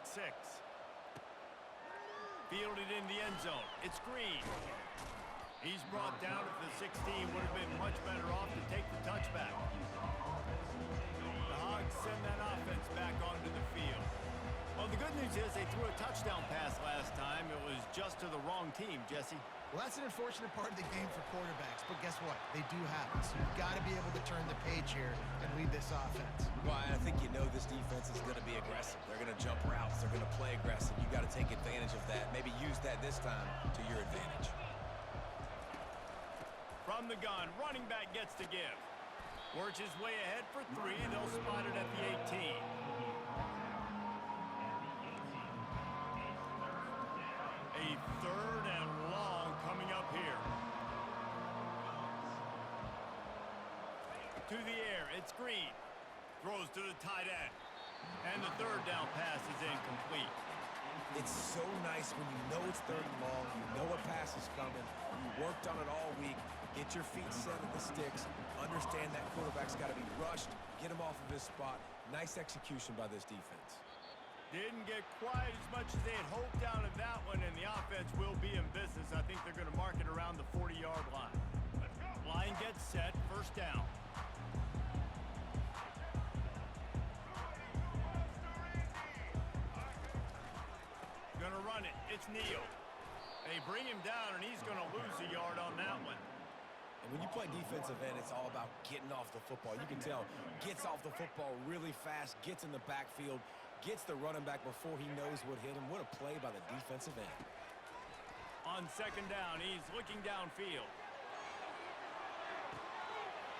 pick six. Fielded in the end zone. It's Green. He's brought down at the 16. Would have been much better off to take the touchback. The Hogs send that offense back onto the field. Well, the good news is they threw a touchdown pass last time. It was just to the wrong team, Jesse. Well, that's an unfortunate part of the game for quarterbacks, but guess what? They do happen, so you've got to be able to turn the page here and lead this offense. Well, I think you know this defense is going to be aggressive. They're going to jump routes. They're going to play aggressive. You got to take advantage of that. Maybe use that this time to your advantage. From the gun, running back gets to give. Works his way ahead for 3. They'll spot it at the 18. A 3rd and long coming up here. To the air, it's Green. Throws to the tight end. And the 3rd down pass is incomplete. It's so nice when you know it's 3rd and long, you know a pass is coming, you worked on it all week, get your feet set at the sticks, understand that quarterback's got to be rushed, get him off of his spot. Nice execution by this defense. Didn't get quite as much as they had hoped out of that one, and the offense will be in business. I think they're going to mark it around the 40-yard line. Line gets set, 1st down. Going to run it. It's Neal. They bring him down, and he's going to lose a yard on that one. And when you play defensive end, it's all about getting off the football. You can tell, gets off the football really fast, gets in the backfield, gets the running back before he knows what hit him. What a play by the defensive end. On 2nd down, he's looking downfield.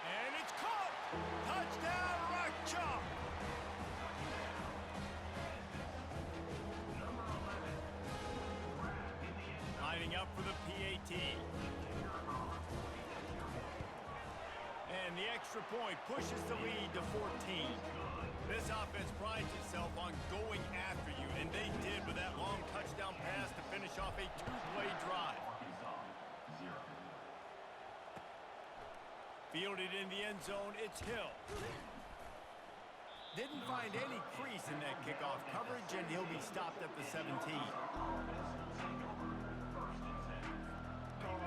And it's caught! Touchdown, Rock Chalk! Lining up for the PAT. And the extra point pushes the lead to 14. This offense prides itself on going after you, and they did with that long touchdown pass to finish off a 2-play drive. Fielded in the end zone, it's Hill. Didn't find any crease in that kickoff coverage, and he'll be stopped at the 17.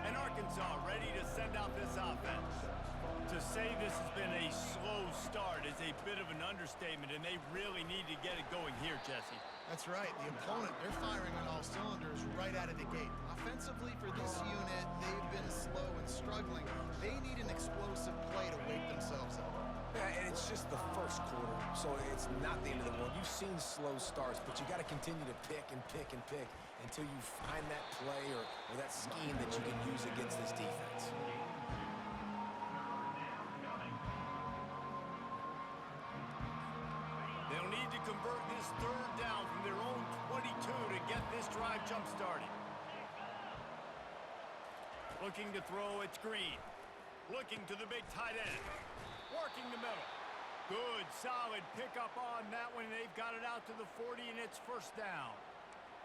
And Arkansas ready to send out this offense. To say this has been a slow start is a bit of an understatement, and they really need to get it going here, Jesse. That's right. The opponent, they're firing on all cylinders right out of the gate. Offensively for this unit, they've been slow and struggling. They need an explosive play to wake themselves up. Yeah, and it's just the 1st quarter, so it's not the end of the world. You've seen slow starts, but you got to continue to pick and pick and pick until you find that play or that scheme that you can use against this defense. They'll need to convert this 3rd down from their own 22 to get this drive jump-started. Looking to throw, it's Green. Looking to the big tight end. Working the middle. Good, solid pickup on that one. They've got it out to the 40, and it's 1st down.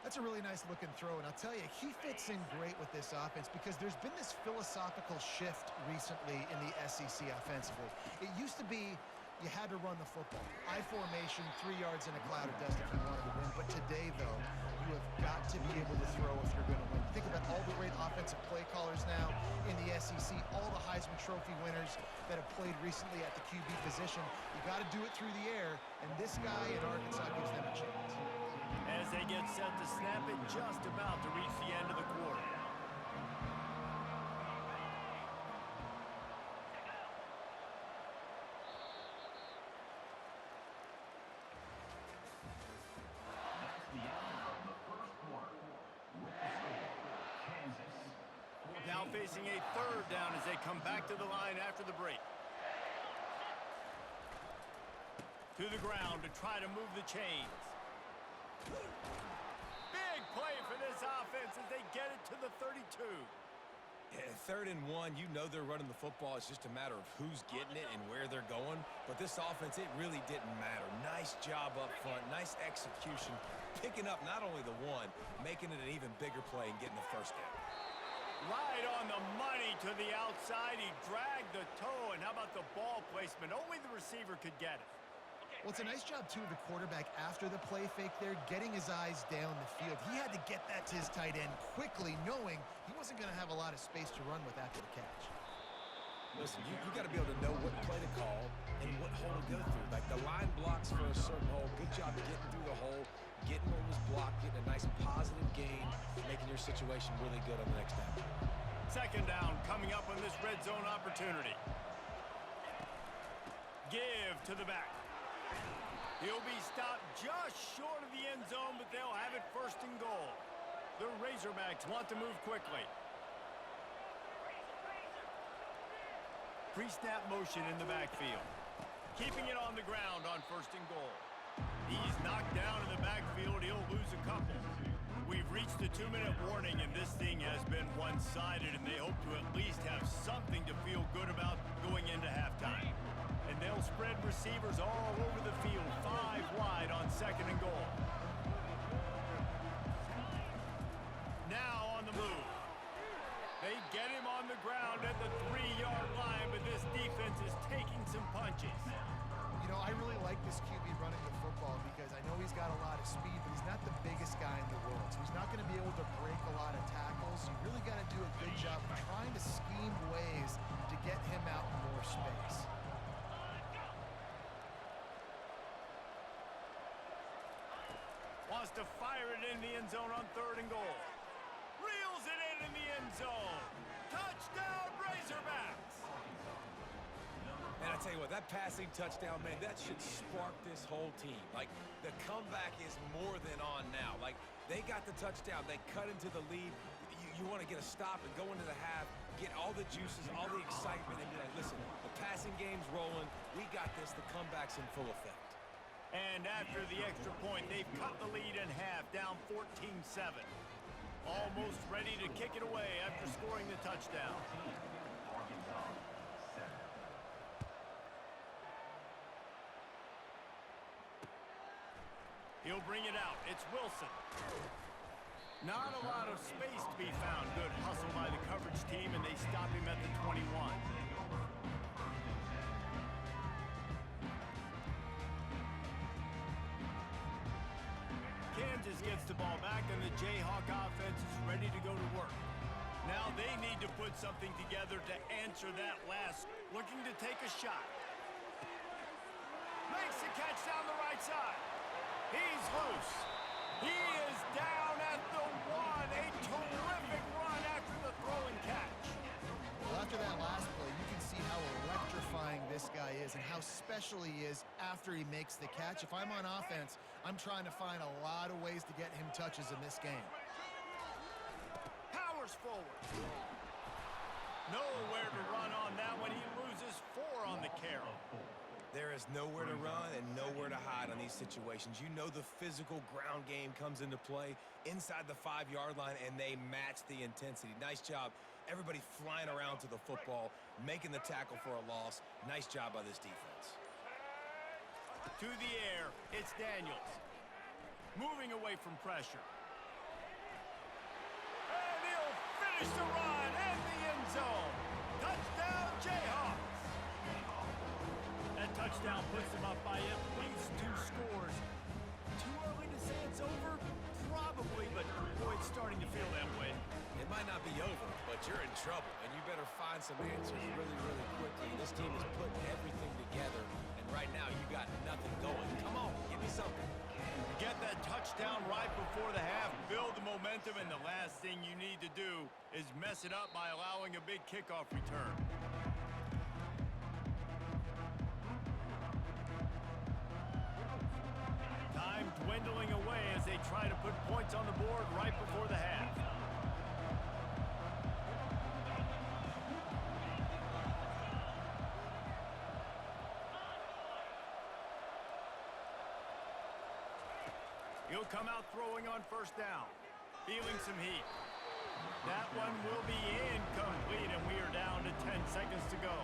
That's a really nice looking throw, and I'll tell you, he fits in great with this offense because there's been this philosophical shift recently in the SEC offensively. It used to be you had to run the football. I formation, 3 yards in a cloud of dust if you wanted to win. But today, though, you have got to be able to throw if you're going to win. Think about all the great offensive play callers now in the SEC, all the Heisman Trophy winners that have played recently at the QB position. You got to do it through the air, and this guy in Arkansas gives them a chance. As they get set to snap it, just about to reach the end of the quarter. Now facing a 3rd down as they come back to the line after the break. To the ground to try to move the chains. Big play for this offense as they get it to the 32. Yeah, 3rd and 1, you know they're running the football. It's just a matter of who's getting it and where they're going. But this offense, it really didn't matter. Nice job up front, nice execution, picking up not only the 1, making it an even bigger play and getting the 1st down. Right on the money to the outside. He dragged the toe, and how about the ball placement? Only the receiver could get it. Well, it's a nice job, too, of the quarterback after the play fake there, getting his eyes down the field. He had to get that to his tight end quickly, knowing he wasn't going to have a lot of space to run with after the catch. Listen, you got to be able to know what play to call and what hole to go through. Like the line blocks for a certain hole. Good job getting through the hole, getting what was blocked, getting a nice positive gain, making your situation really good on the next down. Second down coming up on this red zone opportunity. Give to the back. He'll be stopped just short of the end zone, but they'll have it first and goal. The Razorbacks want to move quickly. Pre-snap motion in the backfield. Keeping it on the ground on first and goal. He's knocked down in the backfield. He'll lose a couple. We've reached the 2-minute warning, and this thing has been one-sided, and they hope to at least have something to feel good about going into halftime. And they'll spread receivers all over the field, 5 wide on second and goal. Now on the move. They get him on the ground at the 3-yard line, but this defense is taking some punches. You know, I really like this QB running the football because I know he's got a lot of speed, but he's not the biggest guy in the world. So he's not going to be able to break a lot of tackles. You really got to do a good job of trying to scheme ways to get him out in more space. Wants to fire it in the end zone on third and goal. Reels it in the end zone. Touchdown, Razorbacks! Man, I tell you what, that passing touchdown, man, that should spark this whole team. Like, the comeback is more than on now. Like, they got the touchdown. They cut into the lead. You want to get a stop and go into the half, get all the juices, all the excitement, and be like, listen, the passing game's rolling. We got this. The comeback's in full effect. And after the extra point, they've cut the lead in half, down 14-7. Almost ready to kick it away after scoring the touchdown. He'll bring it out. It's Wilson. Not a lot of space to be found. Good hustle by the coverage team, and they stop him at the 21. Kansas gets the ball back, and the Jayhawk offense is ready to go to work. Now they need to put something together to answer that last. Looking to take a shot. Makes the catch down the right side. He's loose. He is down at the 1. A terrific run after the throw and catch. Well, after that last play, you can see how electrifying this guy is and how special he is after he makes the catch. If I'm on offense, I'm trying to find a lot of ways to get him touches in this game. Powers forward. Nowhere to run on that one. He loses 4 on the carry. There is nowhere to run and nowhere to hide on these situations. You know the physical ground game comes into play inside the 5-yard line, and they match the intensity. Nice job. Everybody flying around to the football, making the tackle for a loss. Nice job by this defense. To the air, it's Daniels. Moving away from pressure. And he'll finish the run in the end zone. Touchdown, Jayhawks. That touchdown puts them up by at least 2 scores. Too early to say it's over? Probably, but boy, it's starting to feel that way. It might not be over, but you're in trouble, and you better find some answers really, really quickly. This team is putting everything together, and right now you got nothing going. Come on, give me something. Get that touchdown right before the half, build the momentum, and the last thing you need to do is mess it up by allowing a big kickoff return. Time dwindling away as they try to put points on the board right before the half. He'll come out throwing on first down, feeling some heat. That one will be incomplete, and we are down to 10 seconds to go.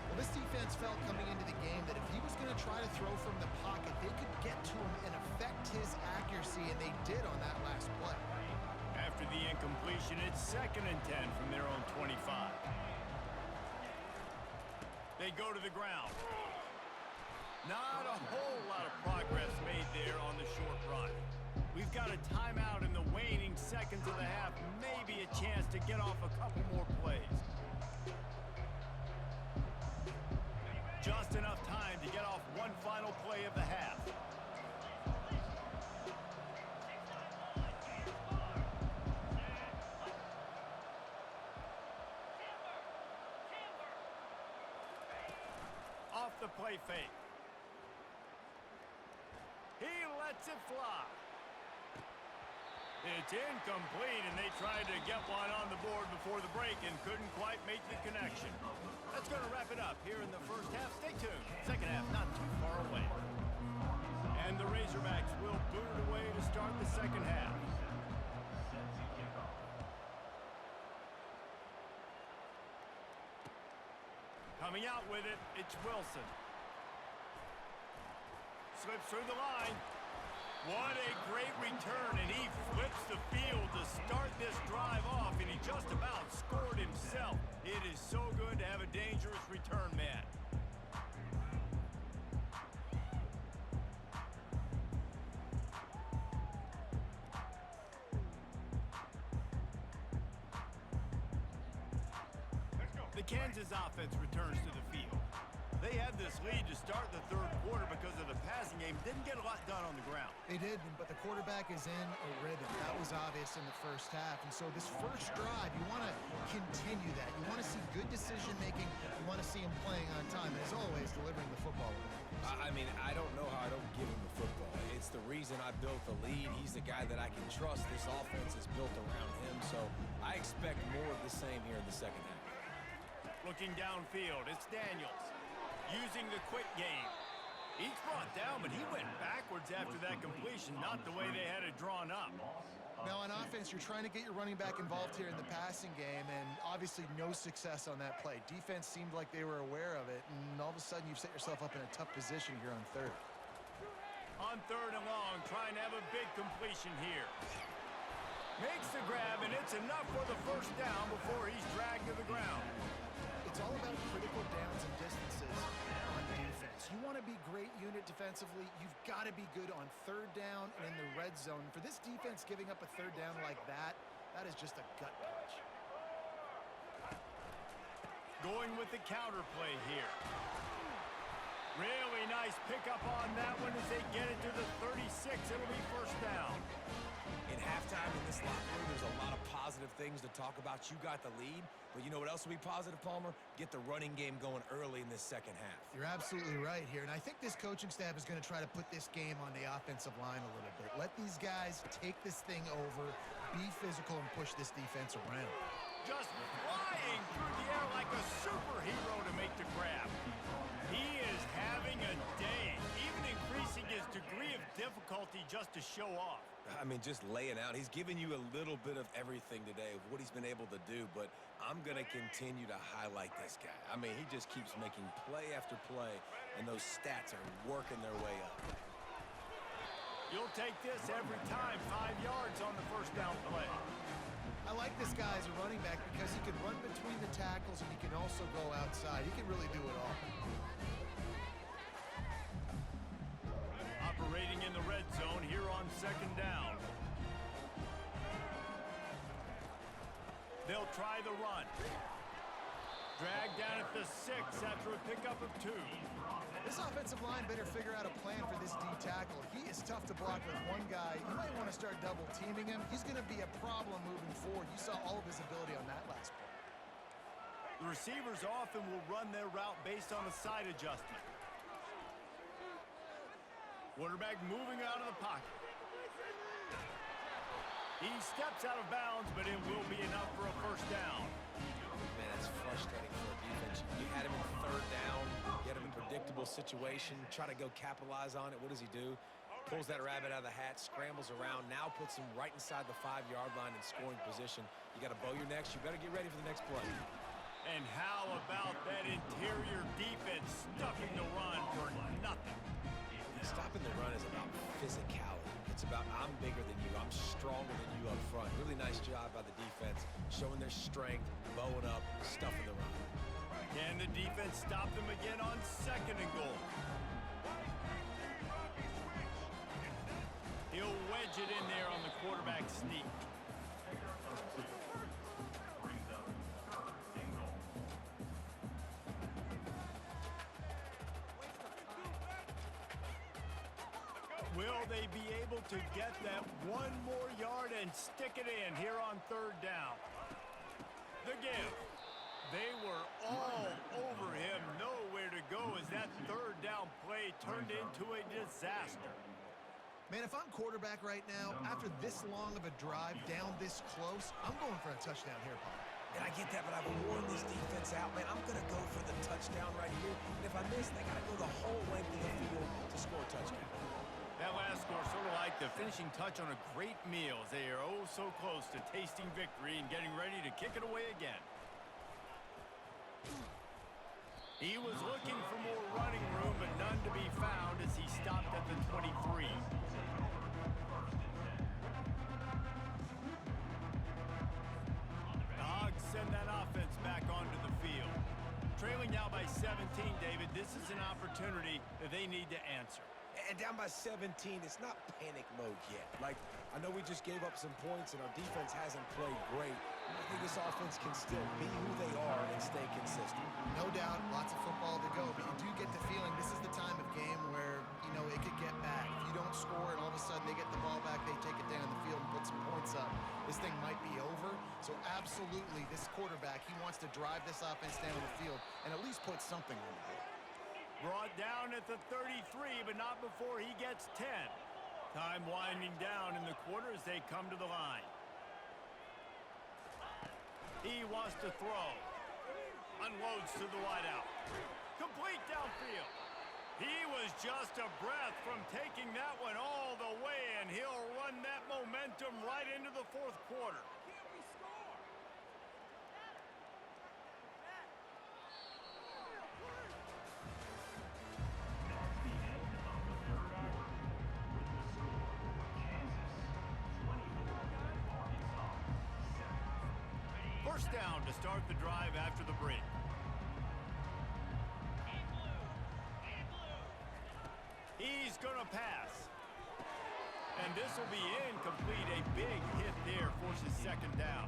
Well, this defense felt coming into the game that if he was going to try to throw from the pocket, they could get to him and affect his accuracy, and they did on that last play. After the incompletion, it's 2nd and 10 from their own 25. They go to the ground. Not a whole lot of progress made there on the short run. We've got a timeout in the waning seconds of the half. Maybe a chance to get off a couple more plays. Just enough time to get off one final play of the half. Off the play fake. He lets it fly. It's incomplete, and they tried to get one on the board before the break and couldn't quite make the connection. That's going to wrap it up here in the first half. Stay tuned. Second half not too far away. And the Razorbacks will boot it away to start the second half. Coming out with it, it's Wilson. Slips through the line. What a great return, and he flips the field to start this drive off, and he just about scored himself. It is so good to have a dangerous return man. The Kansas offense returns to the field. They had this lead to start the third quarter because of the passing game. Didn't get a lot done on the ground. They did, but the quarterback is in a rhythm. That was obvious in the first half. And so this first drive, you want to continue that. You want to see good decision-making. You want to see him playing on time. And as always, delivering the football. I mean, I don't know how I don't give him the football. It's the reason I built the lead. He's the guy that I can trust. This offense is built around him. So I expect more of the same here in the second half. Looking downfield, it's Daniels. Using the quick game. He's brought down, but he went backwards after that completion, not the way they had it drawn up. Now, on offense, you're trying to get your running back involved here in the passing game, and obviously no success on that play. Defense seemed like they were aware of it, and all of a sudden you've set yourself up in a tough position here on third. On third and long, trying to have a big completion here. Makes the grab, and it's enough for the first down before he's dragged to the ground. It's all about critical downs and distances on defense. You want to be great unit defensively, you've got to be good on third down and in the red zone. For this defense giving up a third down like that, that is just a gut punch. Going with the counter play here. Really nice pickup on that one as they get it to the 36. It'll be first down. In halftime in this locker room, there's a lot of positive things to talk about. You got the lead, but you know what else will be positive, Palmer? Get the running game going early in this second half. You're absolutely right here, and I think this coaching staff is going to try to put this game on the offensive line a little bit. Let these guys take this thing over, be physical, and push this defense around. Just flying through the air like a superhero to make the grab. He is having a day, even increasing his degree of difficulty just to show off. I mean, just laying out. He's given you a little bit of everything today of what he's been able to do, but I'm going to continue to highlight this guy. I mean, he just keeps making play after play, and those stats are working their way up. You'll take this every time. 5 yards on the first down play. I like this guy as a running back because he can run between the tackles and he can also go outside. He can really do it all. Operating in the red zone here on second down. They'll try the run. Dragged down at the 6 after a pickup of 2. This offensive line better figure out a plan for this D tackle. He is tough to block with one guy. You might want to start double teaming him. He's going to be a problem moving forward. You saw all of his ability on that last play. The receivers often will run their route based on a side adjustment. Quarterback moving out of the pocket. He steps out of bounds, but it will be enough for a first down. Man, that's frustrating for a defense. You had him in third down, get him in a predictable situation, try to go capitalize on it. What does he do? Pulls that rabbit out of the hat, scrambles around, now puts him right inside the 5-yard line in scoring position. You got to bow your necks. You better get ready for the next play. And how about that interior defense stuffing the run for nothing? Stopping the run is about physicality. It's about I'm bigger than you, I'm stronger than you up front. Really nice job by the defense, showing their strength, bowing up, stuffing the run. Can the defense stop them again on second and goal? wedge it in there on the quarterback sneak. Will they be able to get that one more yard and stick it in here on third down? The give. They were all over him, nowhere to go as that third down play turned into a disaster. Man, if I'm quarterback right now, after this long of a drive down this close, I'm going for a touchdown here, Paul. And I get that, but I've worn this defense out, man. I'm going to go for the touchdown right here. And if I miss, they got to go the whole length of the field to score a touchdown. That last score sort of like the finishing touch on a great meal as they are oh so close to tasting victory and getting ready to kick it away again. He was looking for more running room, but none to be found as he stopped at the 23. The Hogs send that offense back onto the field. Trailing now by 17, David, this is an opportunity that they need to answer. And down by 17, it's not panic mode yet. Like, I know we just gave up some points and our defense hasn't played great. I think this offense can still be who they are and stay consistent. No doubt, lots of football to go, but you do get the feeling this is the time of game where, you know, it could get bad. If you don't score and all of a sudden they get the ball back, they take it down the field and put some points up, this thing might be over. So absolutely, this quarterback, he wants to drive this offense down the field and at least put something on the board. Brought down at the 33, but not before he gets 10. Time winding down in the quarter as they come to the line. He wants to throw. Unloads to the wideout. Complete downfield. He was just a breath from taking that one all the way, and he'll run that momentum right into the fourth quarter. First down to start the drive after the break. He's going to pass. And this will be incomplete. A big hit there forces second down.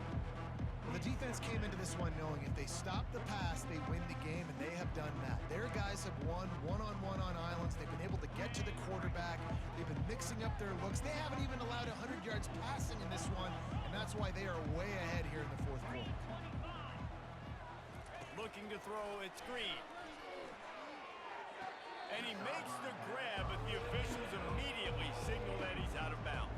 Well, the defense came into this one knowing if they stop the pass, they win the game, and they have done that. Their guys have won one-on-one on islands. They've been able to get to the quarterback. They've been mixing up their looks. They haven't even allowed 100 yards passing in this one, and that's why they are way ahead here in the fourth quarter. Looking to throw, it's Green. And he makes the grab, but the officials immediately signal that he's out of bounds.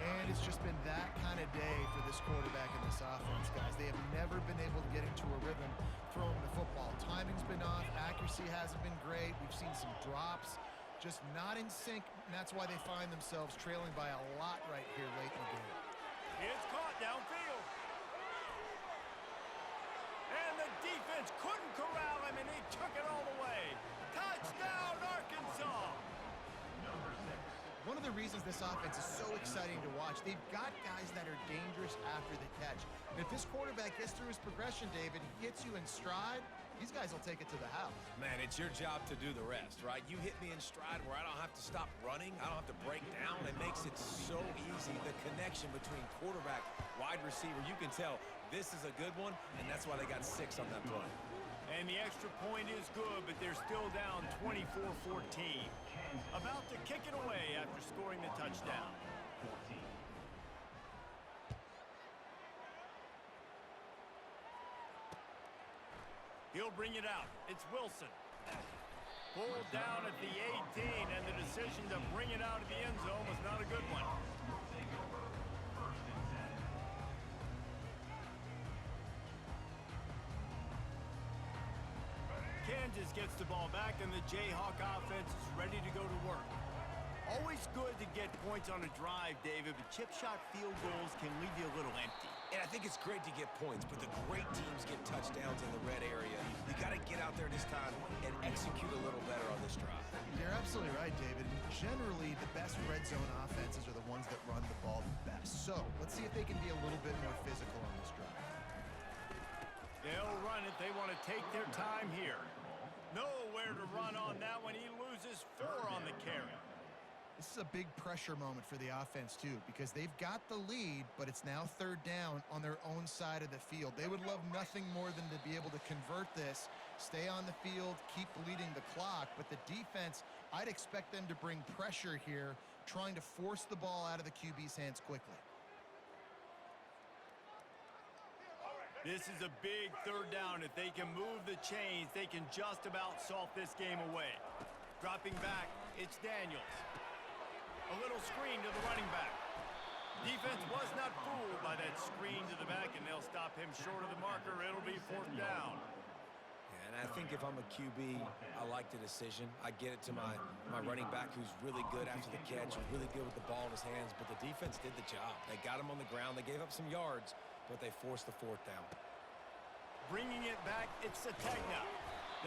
And it's just been that kind of day for this quarterback and this offense, guys. They have never been able to get into a rhythm throwing the football. Timing's been off. Accuracy hasn't been great. We've seen some drops, just not in sync, and that's why they find themselves trailing by a lot right here late in the game. It's caught downfield. And the defense couldn't corral him, and he took it all the way. Touchdown, Arkansas! One of the reasons this offense is so exciting to watch, they've got guys that are dangerous after the catch. And if this quarterback gets through his progression, David, he hits you in stride, these guys will take it to the house. Man, it's your job to do the rest, right? You hit me in stride where I don't have to stop running. I don't have to break down. It makes it so easy. The connection between quarterback, wide receiver, you can tell this is a good one, and that's why they got 6 on that play. And the extra point is good, but they're still down 24-14. About to kick it away after scoring the touchdown. He'll bring it out. It's Wilson. Pulled down at the 18, and the decision to bring it out of the end zone was not a good one. Kansas gets the ball back, and the Jayhawk offense is ready to go to work. Always good to get points on a drive, David, but chip shot field goals can leave you a little empty. And I think it's great to get points, but the great teams get touchdowns in the red area. You got to get out there this time and execute a little better on this drive. You're absolutely right, David. Generally, the best red zone offenses are the ones that run the ball the best. So, let's see if they can be a little bit more physical on this drive. They'll run it. They want to take their time here. Nowhere to run on that one. He loses 4 on the carry. This is a big pressure moment for the offense, too, because they've got the lead, but it's now third down on their own side of the field. They would love nothing more than to be able to convert this, stay on the field, keep bleeding the clock. But the defense, I'd expect them to bring pressure here, trying to force the ball out of the QB's hands quickly. This is a big third down. If they can move the chains, they can just about salt this game away. Dropping back, it's Daniels. A little screen to the running back. Defense was not fooled by that screen to the back, and they'll stop him short of the marker. It'll be fourth down. Yeah, and I think if I'm a QB, I like the decision. I get it to my running back who's really good after the catch, really good with the ball in his hands, but the defense did the job. They got him on the ground. They gave up some yards, but they forced the fourth down. Bringing it back, it's Sategna.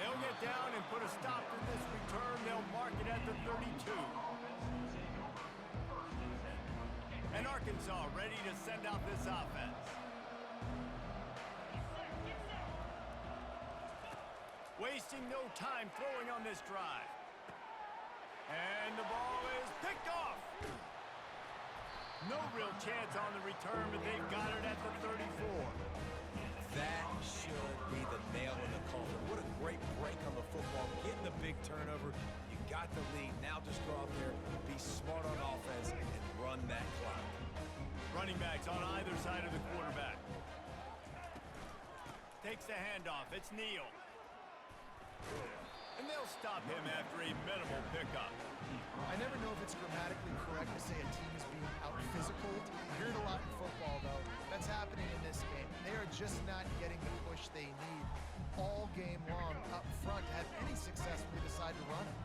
They'll get down and put a stop to this return. They'll mark it at the 32. And Arkansas ready to send out this offense. Wasting no time throwing on this drive. And the ball is picked off. No real chance on the return, but they've got it at the 34. That should be the nail in the coffin. What a great break on the football. Getting the big turnover. You got the lead. Now just go out there, be smart on offense, and run that clock. Running backs on either side of the quarterback. Takes the handoff. It's Neal. And they'll stop him after a minimal pickup. I never know if it's grammatically correct to say a team is being out-physical. You hear it a lot in football, though. That's happening in this game. They are just not getting the push they need all game long up front to have any success when they decide to run it.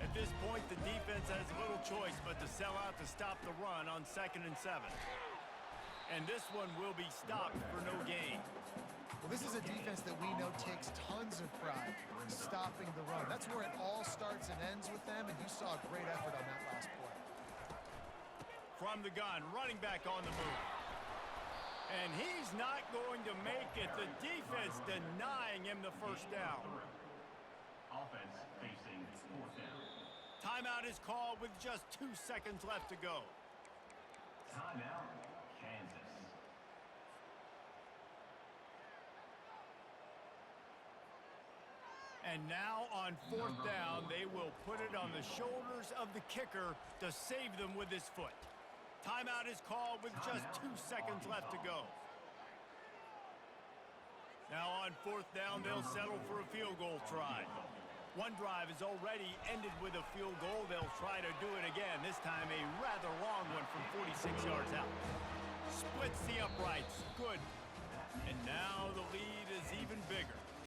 At this point, the defense has little choice but to sell out to stop the run on 2nd and 7. And this one will be stopped for no gain. Well, this is a defense that we know takes tons of pride stopping the run. That's where it all starts and ends with them, and you saw a great effort on that last play. From the gun, running back on the move. And he's not going to make it. The defense denying him the first down. Offense facing fourth down. Timeout is called with just 2 seconds left to go. Timeout, Kansas. And now on fourth down, they will put it on the shoulders of the kicker to save them with his foot. Timeout is called with just 2 seconds left to go. Now on fourth down, they'll settle for a field goal try. One drive is already ended with a field goal. They'll try to do it again, this time a rather long one from 46 yards out. Splits the uprights. Good. And now the lead is even bigger.